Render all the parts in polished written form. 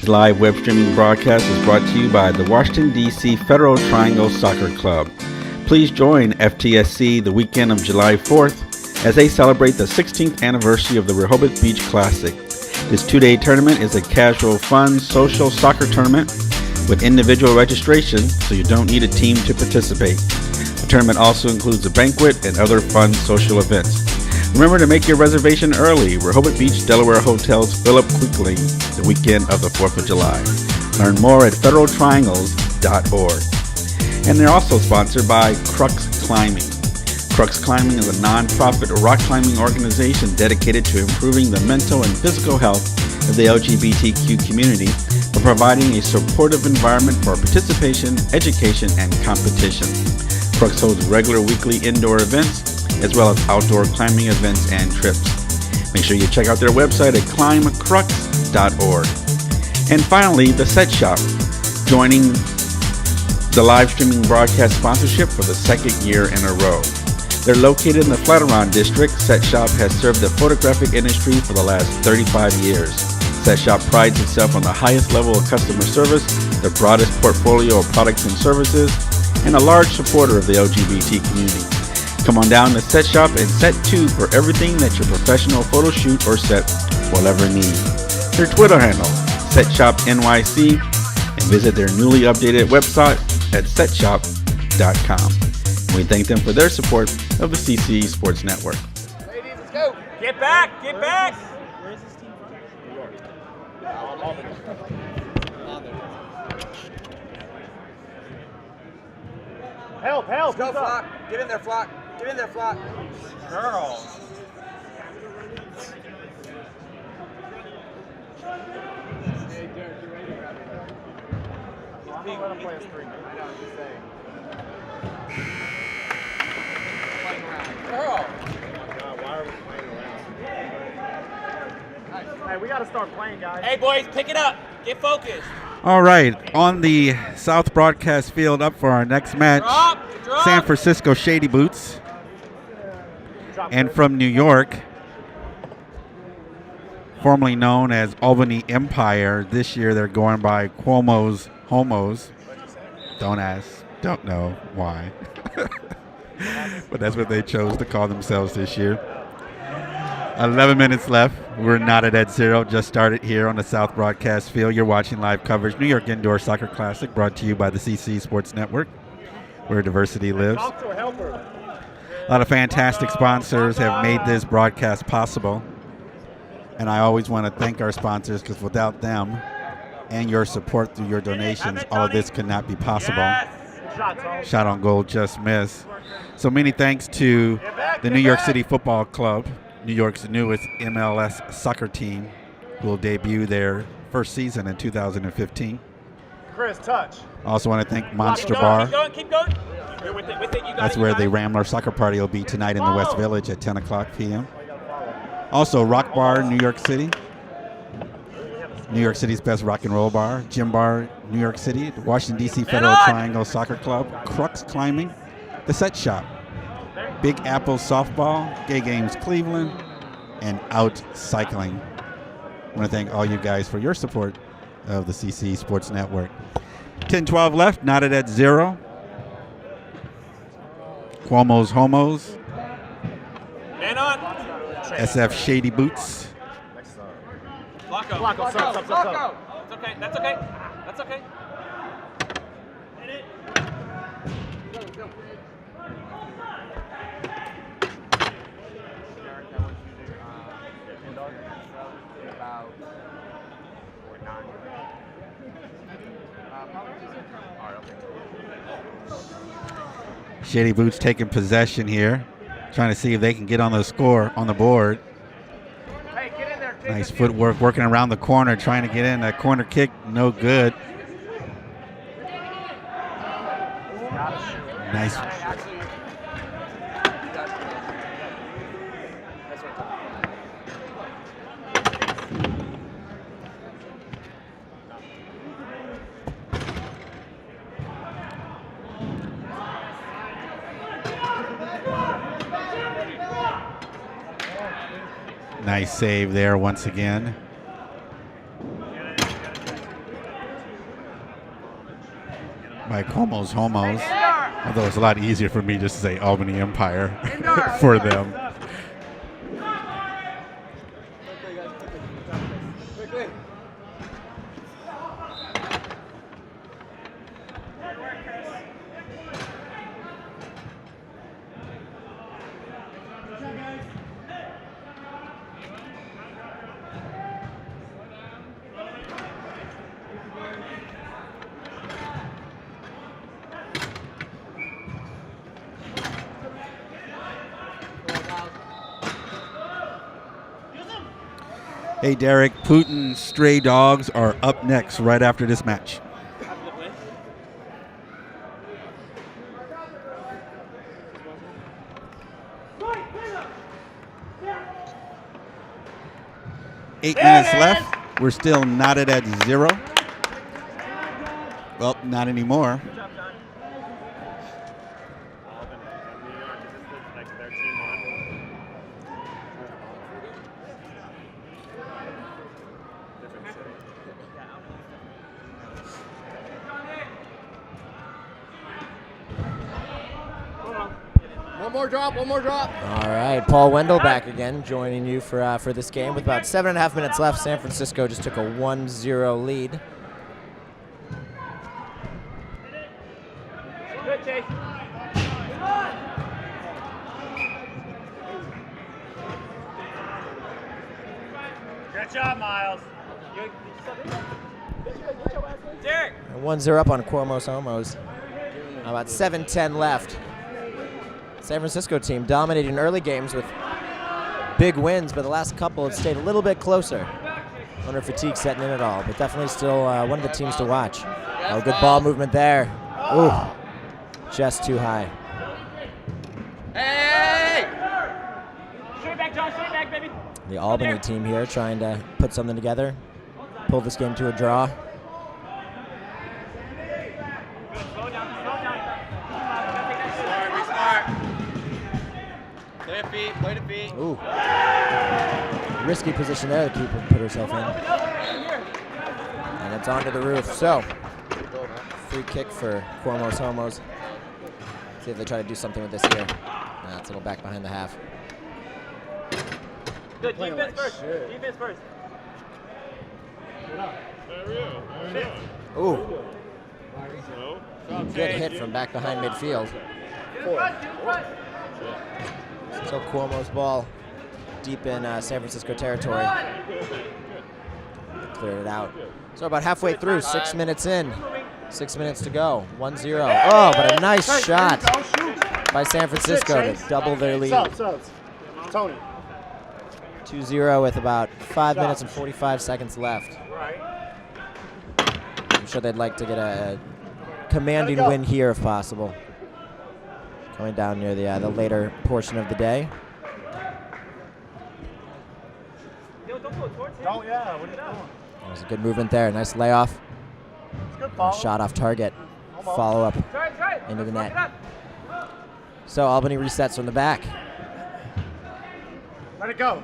The live web streaming broadcast is brought to you by the Washington, D.C. Federal Triangle Soccer Club. Please join FTSC the weekend of July 4th as they celebrate the 16th anniversary of the Rehoboth Beach Classic. This two-day tournament is a casual, fun, social soccer tournament with individual registration, so you don't need a team to participate. The tournament also includes a banquet and other fun social events. Remember to make your reservation early. Rehoboth Beach, Delaware hotels fill up quickly the weekend of the 4th of July. Learn more at federaltriangles.org. And they're also sponsored by Crux Climbing. Crux Climbing is a non-profit rock climbing organization dedicated to improving the mental and physical health of the LGBTQ community by providing a supportive environment for participation, education, and competition. Crux holds regular weekly indoor events as well as outdoor climbing events and trips. Make sure you check out their website at climbcrux.org. And finally, the Set Shop, joining the live streaming broadcast sponsorship for the second year in a row. They're located in the Flatiron District. Set Shop has served the photographic industry for the last 35 years. Set Shop prides itself on the highest level of customer service, the broadest portfolio of products and services, and a large supporter of the LGBT community. Come on down to Set Shop and Set 2 for everything that your professional photo shoot or set will ever need. Their Twitter handle, SetShopNYC, and visit their newly updated website at setshop.com. We thank them for their support of the CC Sports Network. Ladies, let's go. Get back, get back. Where's this team from? New York. Help, help. Let's go, Flock. Get in there, Flock. Get in there, Flock. Girl. Hey, Derek, you ready to grab it? I'm going to let him play a screen. I know, I'm just saying. Girl. Why are we playing around? Hey, we got to start playing, guys. Hey, boys, pick it up. Get focused. All right, on the South Broadcast Field up for our next match, Drop. San Francisco Shady Boots. And from New York, formerly known as Albany Empire, this year they're going by Cuomo's Homos. Don't ask, don't know why. But that's what they chose to call themselves this year. 11 minutes left. We're knotted at zero. Just started here on the South Broadcast Field. You're watching live coverage, New York Indoor Soccer Classic, brought to you by the CC Sports Network, where diversity lives. A lot of fantastic sponsors have made this broadcast possible. And I always want to thank our sponsors, because without them and your support through your donations, all of this could not be possible. Shot on goal, just missed. So many thanks to the New York City Football Club, New York's newest MLS soccer team, who will debut their first season in 2015. Chris, touch. Also want to thank Monster Bar. Keep going. With it, That's where the Rambler Soccer Party will be tonight in the West Village at 10 o'clock p.m. Also, Rock Bar, New York City. New York City's best rock and roll bar. Gym Bar, New York City. The Washington, D.C. Federal Triangle Soccer Club. Crux Climbing. The Set Shop. Big Apple Softball. Gay Games Cleveland. And Out Cycling. I want to thank all you guys for your support of the CC Sports Network. 10-12 left, knotted at zero. Cuomo's Homos. Man on. SF Shady Boots. Flacco. Stop. It's okay. That's okay. Hit it. Go. Shady Boots taking possession here, trying to see if they can get on the score on the board. Hey, get in there. Nice footwork, working around the corner, trying to get in. That corner kick, no good. Nice. Nice save there once again. by Cuomo's Homos. Although it's a lot easier for me just to say Albany Empire for them. Hey, Derek, Putin's Stray Dogs are up next right after this match. 8 minutes left. We're still knotted at 0. Well, not anymore. One more drop. All right, Paul Wendell back again, joining you for this game with about 7.5 minutes left. San Francisco just took a 1-0 lead. Good, Chase. Good job, Miles. Derek. 1-0 up on Cuomo's Homos. About 7:10 left. San Francisco team dominating early games with big wins, but the last couple have stayed a little bit closer. Wonder if fatigue's setting in at all, but definitely still one of the teams to watch. Oh, good ball movement there. Ooh, just too high. Hey! Straight back, John. Straight back, baby. The Albany team here trying to put something together, pull this game to a draw. Play the feet. Ooh. Risky position there the keeper put herself in. And it's onto the roof. So, free kick for Cuomo's Homos. See if they try to do something with this here. Nah, it's a little back behind the half. Good, defense first. Defense first. Ooh. Good hit from back behind midfield. Still Cuomo's ball deep in San Francisco territory. Cleared it out. So about halfway through, 6 minutes in. 6 minutes to go. 1-0. Oh, but a nice shot by San Francisco to double their lead. Tony. 2-0 with about 5 minutes and 45 seconds left. I'm sure they'd like to get a commanding win here if possible. Going down near the later portion of the day. Oh, yeah. What are you doing? There's a good movement there. Nice layoff. Nice shot off target. Follow up into the net. So Albany resets from the back. Let it go.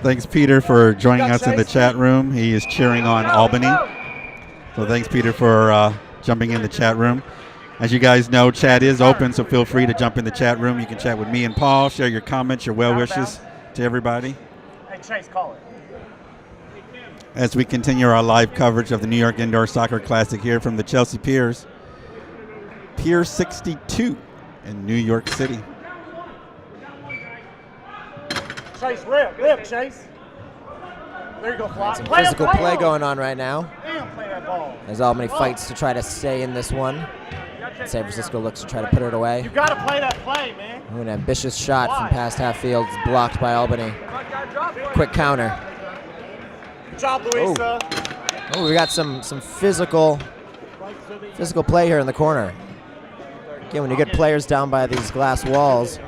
Thanks, Peter, for joining us in the chat room. He is cheering on Albany. So thanks, Peter, for jumping in the chat room. As you guys know, chat is open, so feel free to jump in the chat room. You can chat with me and Paul, share your comments, your well wishes to everybody. Hey, Chase, call it. As we continue our live coverage of the New York Indoor Soccer Classic here from the Chelsea Piers, Pier 62 in New York City. Chase, rip, Chase. There you go, Fly. Some physical play going on right now. Damn, play that ball. As Albany fights to try to stay in this one. San Francisco looks to try to put it away. You gotta play that play, man. Ooh, an ambitious shot from past half field, blocked by Albany. Quick counter. Good job, Luisa. Oh, we got some physical play here in the corner. Again, when you get players down by these glass walls,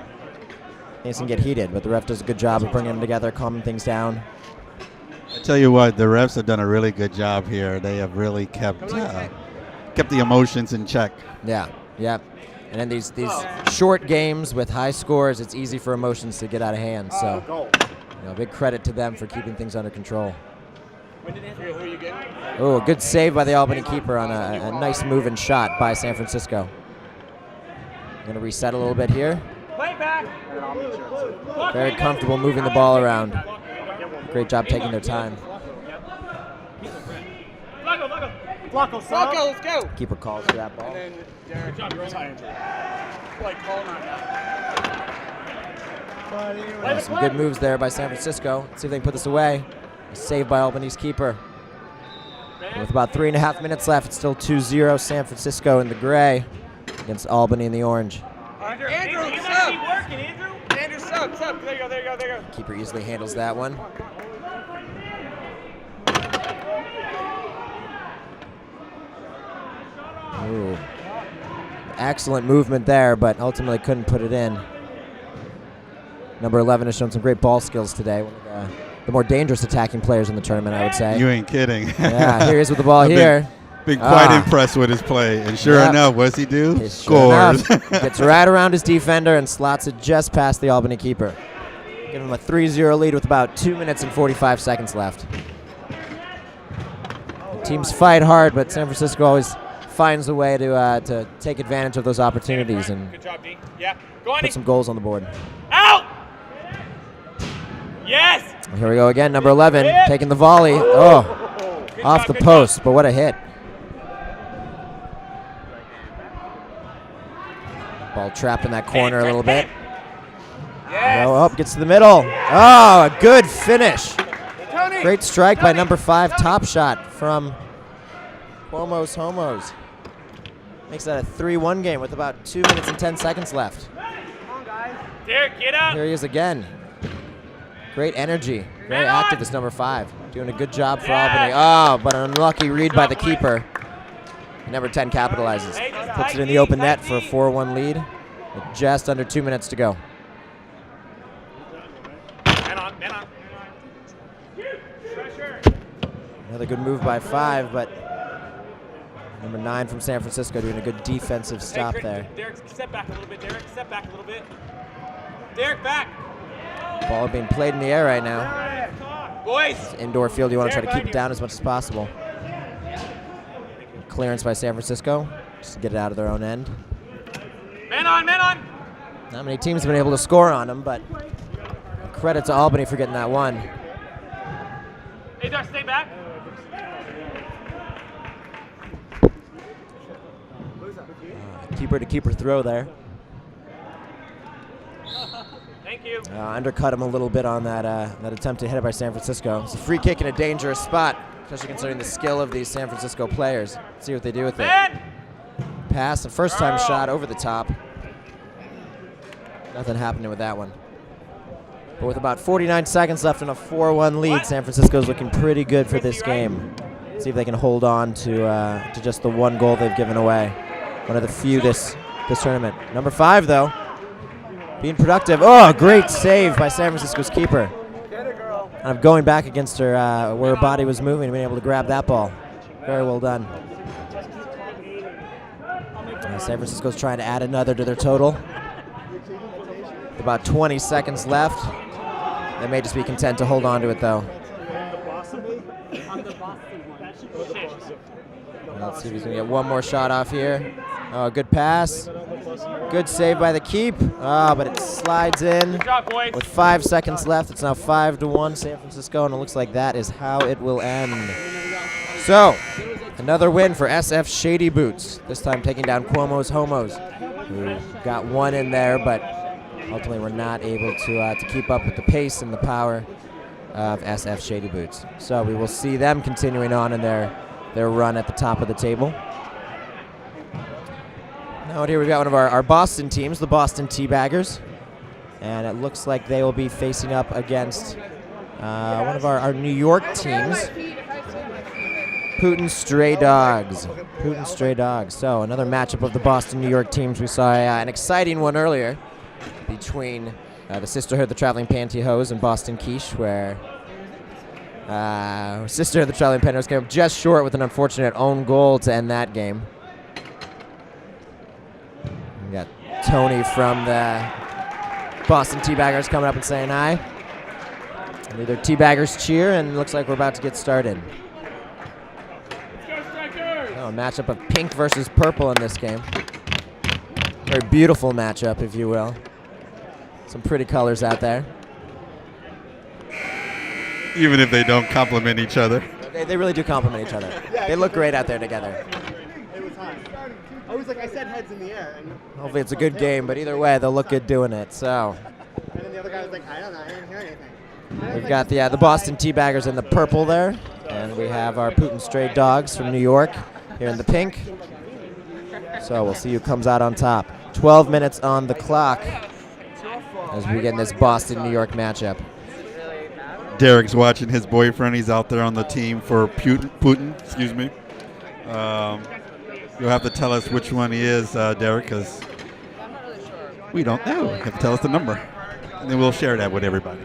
things can get heated, but the ref does a good job of bringing them together, calming things down. I tell you what, the refs have done a really good job here. They have really kept the emotions in check. Yeah. And in these short games with high scores, it's easy for emotions to get out of hand. So, big credit to them for keeping things under control. Oh, a good save by the Albany keeper on a nice move and shot by San Francisco. Going to reset a little bit here. Very comfortable moving the ball around. Great job taking their time. Flacco, let's go. Keeper calls for that ball. And then Derek, Some good moves there by San Francisco. Let's see if they can put this away. A save by Albany's keeper. With about 3.5 minutes left, it's still 2-0 San Francisco in the gray against Albany in the orange. Andrew, sub. Andrew, sub. There you go. Keeper easily handles that one. Ooh. Excellent movement there, but ultimately couldn't put it in. Number 11 has shown some great ball skills today. One of the more dangerous attacking players in the tournament, I would say. You ain't kidding. Yeah, here he is with the ball here. Been quite impressed with his play. And sure enough, what does he do? Scores. Sure gets right around his defender and slots it just past the Albany keeper. Give him a 3-0 lead with about 2 minutes and 45 seconds left. The teams fight hard, but San Francisco always finds a way to take advantage of those opportunities and Good job, D. Yeah. Go on, put some goals on the board. out. Yes. Here we go again, number 11 taking the volley. Oh, off the post, but what a hit. Ball trapped in that corner a little bit. Yes. Oh, gets to the middle. Oh, a good finish. Great strike by number 5, top shot from Cuomo's Homos. Makes that a 3-1 game with about 2 minutes and 10 seconds left. Derek, get up. Here he is again. Great energy. Very active, this number 5. Doing a good job for Albany. Oh, but an unlucky read by the keeper. Number 10 capitalizes. Puts it in the open net for a 4-1 lead with just under 2 minutes to go. Man on. Another good move by 5, but number 9 from San Francisco doing a good defensive stop there. Derek, step back a little bit. Derek, back. Ball being played in the air right now. Boys. It's indoor field, you want to try to keep it down as much as possible. Clearance by San Francisco, just to get it out of their own end. Man on. Not many teams have been able to score on them, but credit to Albany for getting that one. Hey, Derek, stay back. Keeper to keeper throw there. Thank you. Undercut him a little bit on that attempted header by San Francisco. It's a free kick in a dangerous spot, especially considering the skill of these San Francisco players. Let's see what they do with it. Pass, a first-time shot over the top. Nothing happening with that one. But with about 49 seconds left and a 4-1 lead, San Francisco's looking pretty good for this game. See if they can hold on to just the one goal they've given away. One of the few this tournament. Number 5, though, being productive. Oh, great save by San Francisco's keeper. Kind of going back against her where her body was moving and being able to grab that ball. Very well done. San Francisco's trying to add another to their total. With about 20 seconds left. They may just be content to hold on to it, though. Let's see if he's going to get one more shot off here. Oh, good pass. Good save by the keep. Oh, but it slides in. Good job, boys. With 5 seconds left, it's now 5-1 San Francisco, and it looks like that is how it will end. So, another win for SF Shady Boots, this time taking down Cuomo's Homos, who got one in there, but ultimately were not able to keep up with the pace and the power of SF Shady Boots. So we will see them continuing on in their run at the top of the table. Now here we've got one of our Boston teams, the Boston Teabaggers. And it looks like they will be facing up against one of our New York teams, Putin Stray Dogs. Putin Stray Dogs. So another matchup of the Boston, New York teams. We saw an exciting one earlier between the Sisterhood of the Traveling Pantyhose and Boston Quiche, where Sisterhood of the Traveling Pantyhose came up just short with an unfortunate own goal to end that game. We got Tony from the Boston Teabaggers coming up and saying hi. Neither teabaggers cheer, and it looks like we're about to get started. Oh, a matchup of pink versus purple in this game. Very beautiful matchup, if you will. Some pretty colors out there. Even if they don't complement each other. They really do complement each other. They look great out there together. It was hot. I was like, I said heads in the air. And Hopefully it's a good game, but either way, they'll look good doing it. So then the other guy was like, I don't know, I didn't hear anything. we've got the Boston Teabaggers in the purple there, and we have our Putin Stray Dogs from New York here in the pink. So we'll see who comes out on top. 12 minutes on the clock as we get in this Boston-New York matchup. Derek's watching his boyfriend. He's out there on the team for Putin. Excuse me. You'll have to tell us which one he is, Derek, because we don't know. You have to tell us the number, and then we'll share that with everybody.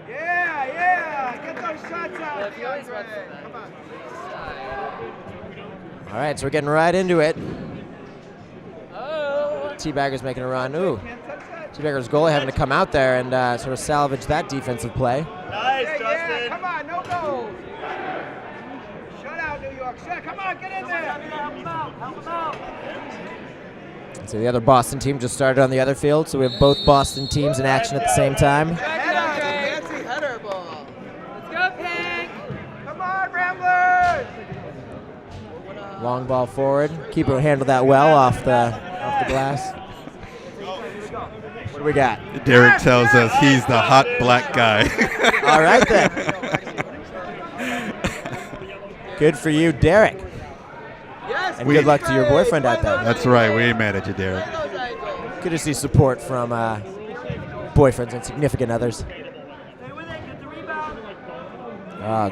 Yeah, get those shots out. Come on. All right, so we're getting right into it. Teabaggers making a run. Ooh. Teabaggers goalie having to come out there and sort of salvage that defensive play. Nice, Justin. Yeah, come on, no goals. Shut out, New York. Shut. Come on, get in there. Help him out. Help him out. So the other Boston team just started on the other field, so we have both Boston teams in action at the same time. Fancy header ball. Let's go, Pink. Come on, Ramblers. Long ball forward. Keeper handled that well off the glass. What do we got? Derek tells us he's the hot black guy. All right then. Good for you, Derek. And good luck to your boyfriend out there. That's right. We ain't mad at you, Derek. Good to see support from boyfriends and significant others.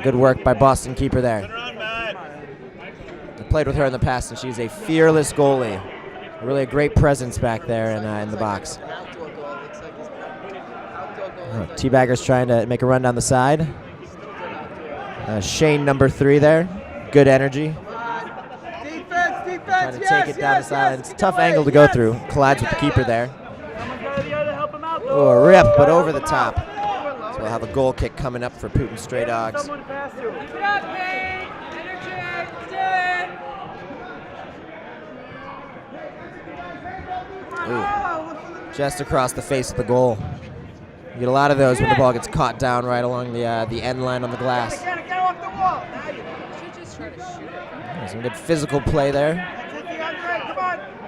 Good work by Boston keeper there. I played with her in the past, and she's a fearless goalie. Really a great presence back there in the box. Teabaggers trying to make a run down the side. Shane, number 3 there. Good energy. Defense, Trying to take it down the side. It's a tough angle to go through. Collides with the keeper there. Oh, a rip, but over the top. So we'll have a goal kick coming up for Putin Stray Dogs. Ooh. Just across the face of the goal. You get a lot of those when the ball gets caught down right along the end line on the glass. Some good physical play there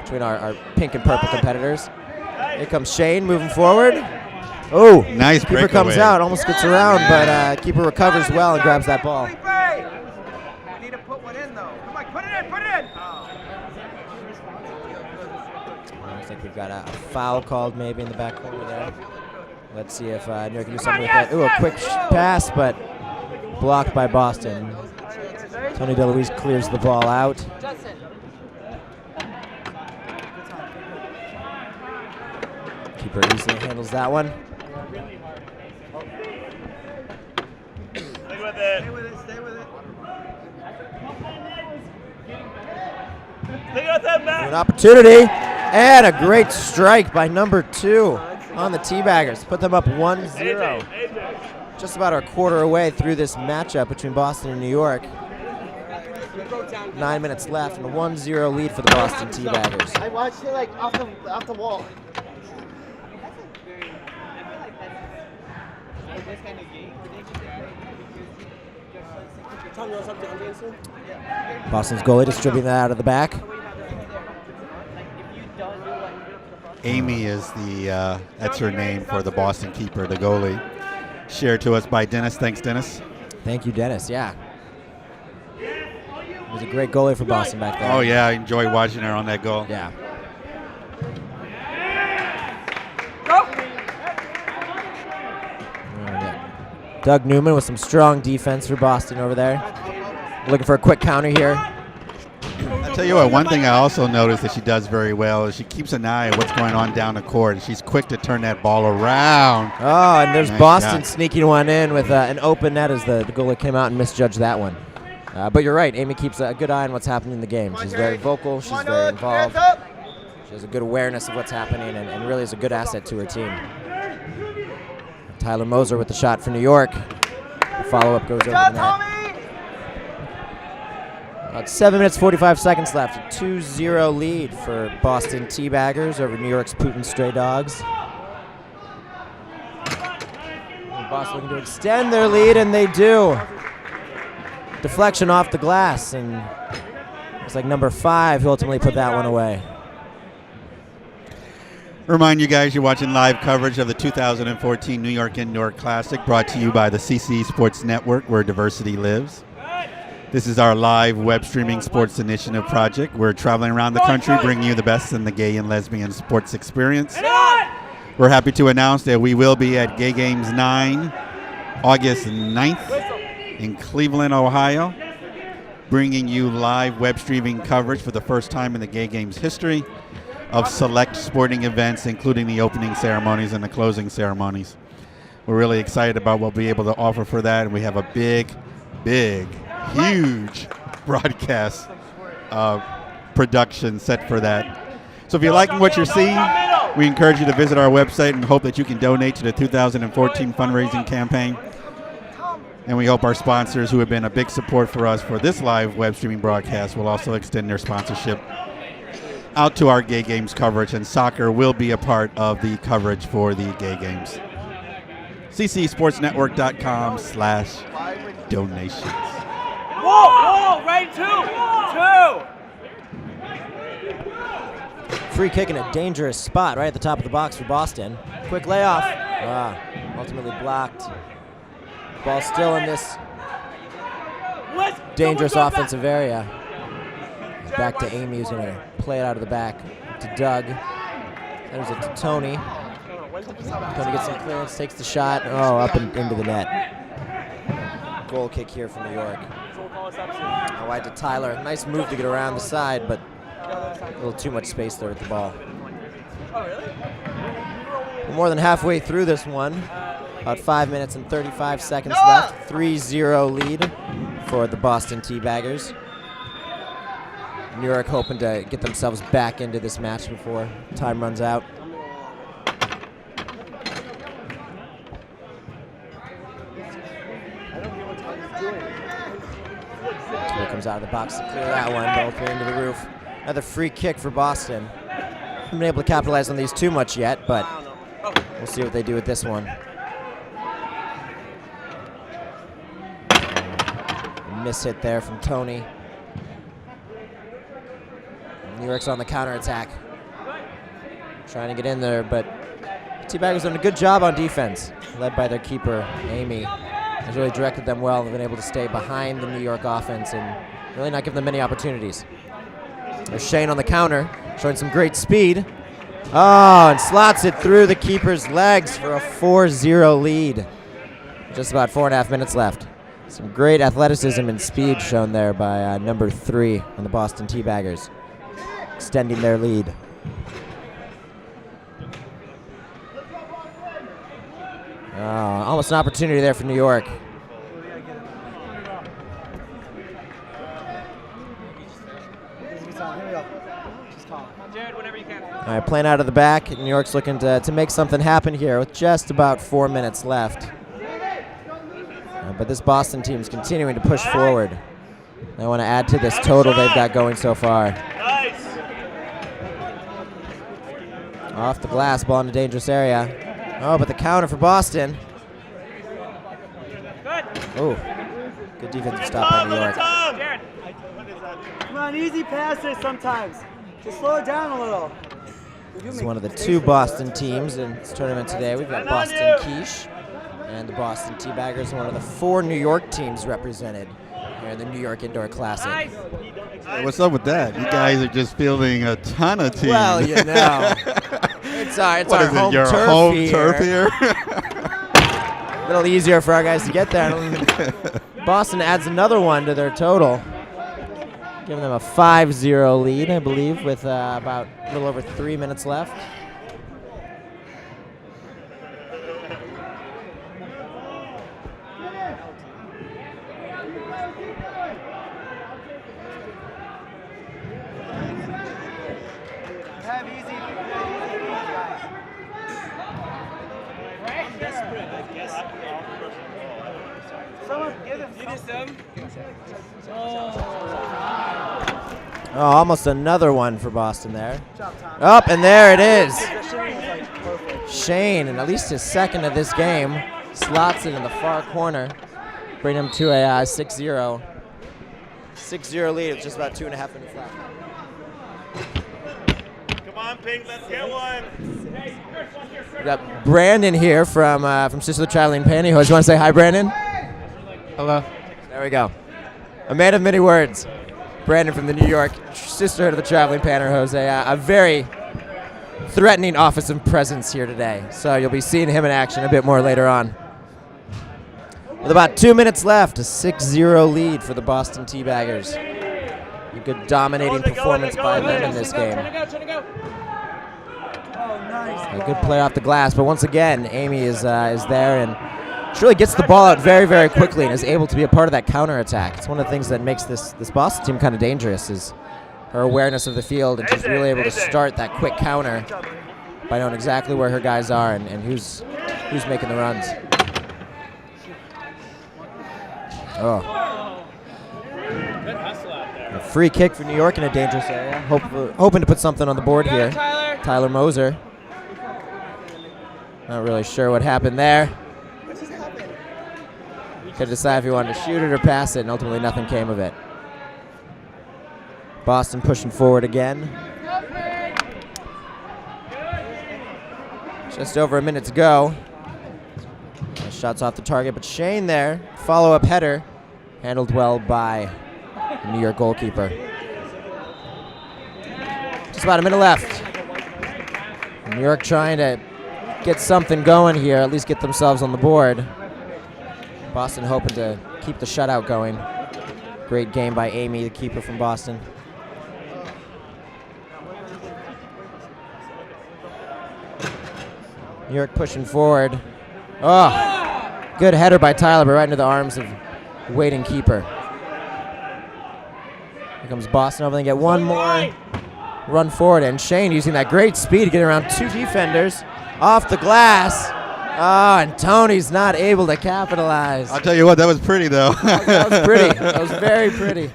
between our pink and purple competitors. Here comes Shane moving forward. Oh, nice keeper breakaway. comes out, almost gets around, but keeper recovers well and grabs that ball. We need to put one in, though. Come on, put it in, put it in. Looks like we've got a foul called maybe in the back corner there. Let's see if New York can do something with that. Ooh, a quick pass, but blocked by Boston. Tony DeLuise clears the ball out. Keeper easily handles that one. Stay with it. Stay with it, stay with it. An opportunity, and a great strike by number 2 on the Teabaggers. Put them up 1-0. Just about a quarter away through this matchup between Boston and New York. 9 minutes left and a 1-0 lead for the Boston Teabaggers. I watched it like off the wall. Boston's goalie distributing that out of the back. Amy is that's her name for the Boston keeper, the goalie. Shared to us by Dennis. Thanks, Dennis. Thank you, Dennis. Yeah. He was a great goalie for Boston back there. Oh, yeah. I enjoyed watching her on that goal. Yeah. Doug Newman with some strong defense for Boston over there. Looking for a quick counter here. I'll tell you what, one thing I also noticed that she does very well is she keeps an eye on what's going on down the court, and she's quick to turn that ball around. Oh, and there's Nice Boston shot. sneaking one in with an open net as the goalie came out and misjudged that one. But you're right, Amy keeps a good eye on what's happening in the game. She's very vocal, she's very involved. She has a good awareness of what's happening and really is a good asset to her team. Tyler Moser with the shot for New York. The follow-up goes over the net. About 7 minutes, 45 seconds left. A 2-0 lead for Boston Teabaggers over New York's Putin Stray Dogs. Boston looking to extend their lead, and they do. Deflection off the glass, and it's like number 5 who ultimately put that one away. Remind you guys you're watching live coverage of the 2014 New York Indoor Classic, brought to you by the CC Sports Network, where diversity lives. This is our live web streaming sports initiative project. We're traveling around the country bringing you the best in the gay and lesbian sports experience. We're happy to announce that we will be at Gay Games 9, August 9th in Cleveland, Ohio, bringing you live web streaming coverage for the first time in the Gay Games history of select sporting events, including the opening ceremonies and the closing ceremonies. We're really excited about what we'll be able to offer for that, and we have a big, huge broadcast production set for that. So if you're liking what you're seeing, we encourage you to visit our website and hope that you can donate to the 2014 fundraising campaign. And we hope our sponsors, who have been a big support for us for this live web streaming broadcast, will also extend their sponsorship out to our Gay Games coverage, and soccer will be a part of the coverage for the Gay Games. ccsportsnetwork.com/donations. Whoa, right, two. Free kick in a dangerous spot right at the top of the box for Boston. Quick layoff. Ultimately blocked. Ball still in this dangerous offensive area. Back to Amy, who's going to play it out of the back to Doug. There's it to Tony. Tony gets some clearance, takes the shot. Up and into the net. Goal kick here from New York. Wide to Tyler. Nice move to get around the side, but a little too much space there with the ball. We're more than halfway through this one. About 5 minutes and 35 seconds left. 3-0 lead for the Boston Teabaggers. New York hoping to get themselves back into this match before time runs out. Here comes out of the box to clear that one, but ultimately into the roof. Another free kick for Boston. Haven't been able to capitalize on these too much yet, but we'll see what they do with this one. Miss hit there from Tony. New York's on the counterattack. Trying to get in there, but Teabaggers done a good job on defense, led by their keeper, Amy. Has really directed them well. They've been able to stay behind the New York offense and really not give them many opportunities. There's Shane on the counter, showing some great speed. And slots it through the keeper's legs for a 4-0 lead. Just about 4.5 minutes left. Some great athleticism and speed shown there by number 3 on the Boston Teabaggers, extending their lead. Almost an opportunity there for New York. All right, playing out of the back. New York's looking to make something happen here with just about 4 minutes left. But this Boston team is continuing to push forward. They want to add to this total they've got going so far. Off the glass, ball in a dangerous area. But the counter for Boston. Good defensive stop by New York. Come on, easy passes sometimes. Just slow it down a little. This is one of the 2 Boston teams in this tournament today. We've got Boston Quiche and the Boston Teabaggers, one of the 4 New York teams represented here in the New York Indoor Classic. Hey, what's up with that? You guys are just fielding a ton of teams. Well, you know. It's our home turf here. A little easier for our guys to get there. Boston adds another one to their total, giving them a 5-0 lead, I believe, with about a little over 3 minutes left. Oh, almost another one for Boston there. Up, and there it is. Shane, in at least his second of this game, slots it in the far corner, bring him to a 6-0 lead with just about 2.5 minutes left. Come on, Pink, let's get one. We got Brandon here from Sister of the Traveling Pantyhose. You want to say hi, Brandon? Hello. There we go. A man of many words. Brandon from the New York Sisterhood of the Traveling Pantyhose. A very threatening office and presence here today. So you'll be seeing him in action a bit more later on. With about 2 minutes left, a 6-0 lead for the Boston Teabaggers. A good dominating performance by them in this game. A good play off the glass, but once again, Amy is there and she really gets the ball out very, very quickly and is able to be a part of that counterattack. It's one of the things that makes this Boston team kind of dangerous is her awareness of the field, and she's really able to start that quick counter by knowing exactly where her guys are and who's making the runs. Oh. A free kick for New York in a dangerous area. Hoping to put something on the board here. Tyler Moser. Not really sure what happened there. Could decide if he wanted to shoot it or pass it, and ultimately nothing came of it. Boston pushing forward again. Just over a minute to go. Shots off the target, but Shane there. Follow-up header. Handled well by the New York goalkeeper. Just about a minute left. New York trying to get something going here, at least get themselves on the board. Boston hoping to keep the shutout going. Great game by Amy, the keeper from Boston. New York pushing forward. Oh, good header by Tyler, but right into the arms of waiting keeper. Here comes Boston, hoping to get one more run forward, and Shane using that great speed to get around two defenders off the glass. Oh, and Tony's not able to capitalize. I'll tell you what, that was pretty, though. That was pretty. That was very pretty.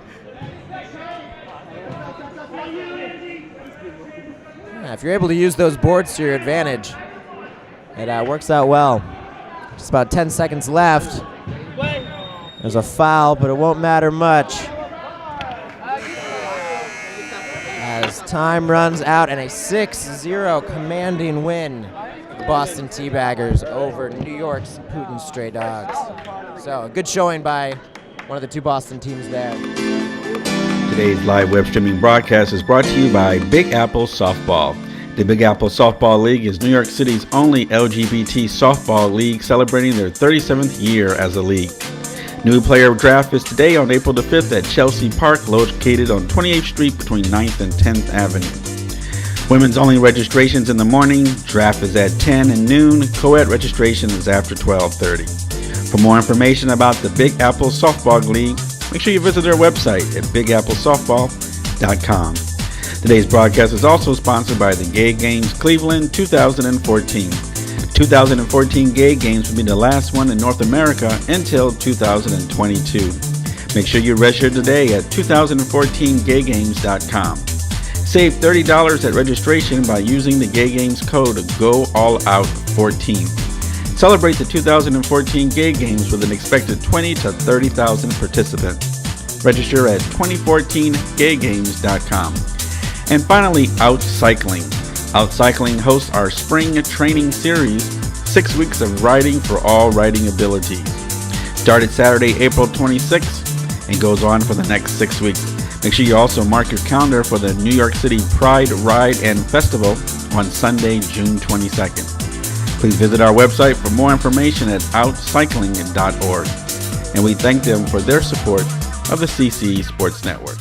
Yeah, if you're able to use those boards to your advantage, it works out well. Just about 10 seconds left. There's a foul, but it won't matter much. As time runs out, and a 6-0 commanding win. Boston Teabaggers over New York's Putin Stray Dogs. So a good showing by one of the two Boston teams there. Today's live web streaming broadcast is brought to you by Big Apple Softball. The Big Apple Softball League is New York City's only LGBT softball league, celebrating their 37th year as a league. New player draft is today on April the 5th at Chelsea Park, located on 28th Street between 9th and 10th Avenue. Women's only registrations in the morning. Draft is at 10 and noon. Co-ed registration is after 12:30. For more information about the Big Apple Softball League, make sure you visit their website at bigapple.softball.com. Today's broadcast is also sponsored by the Gay Games Cleveland 2014. 2014 Gay Games will be the last one in North America until 2022. Make sure you register today at 2014gaygames.com. Save $30 at registration by using the Gay Games code GOALLOUT14. Celebrate the 2014 Gay Games with an expected 20 to 30,000 participants. Register at 2014gaygames.com. And finally, Out Cycling. Out Cycling hosts our spring training series, 6 weeks of riding for all riding abilities. Started Saturday, April 26th and goes on for the next 6 weeks. Make sure you also mark your calendar for the New York City Pride Ride and Festival on Sunday, June 22nd. Please visit our website for more information at outcycling.org. And we thank them for their support of the CC Sports Network.